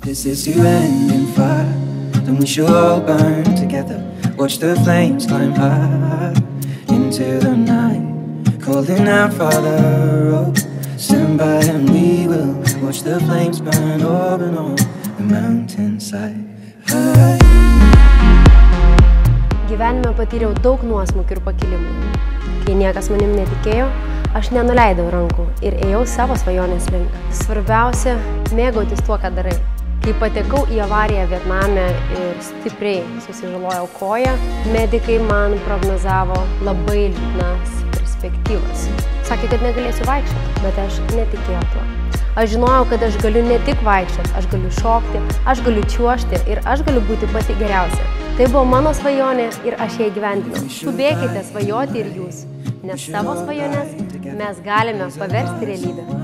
This is to end in fire, then we shall all burn together. Watch the flames climb high into the night, calling out, Father, oh, stand by and we will watch the flames burn over and on the mountainside. Gyvenime patyriau daug nuosmukių ir pakilimų. Kai niekas manim netikėjo, aš nenuleidau rankų ir ėjau savo svajonės link. Svarbiausia – mėgautis tuo, ką darai. Kai patekau į avariją Vietname ir stipriai susižalojau koją, medikai man prognozavo labai liūdnas perspektyvas. Sakė, kad negalėsiu vaikščioti, bet aš netikėjau tuo. Aš žinojau, kad aš galiu ne tik vaikščioti, aš galiu šokti, aš galiu čiuožti ir aš galiu būti pati geriausia. Tai buvo mano svajonė ir aš ją įgyvendinau. Skubėkite svajoti ir jūs, nes savo svajones mes galime paversti realybę.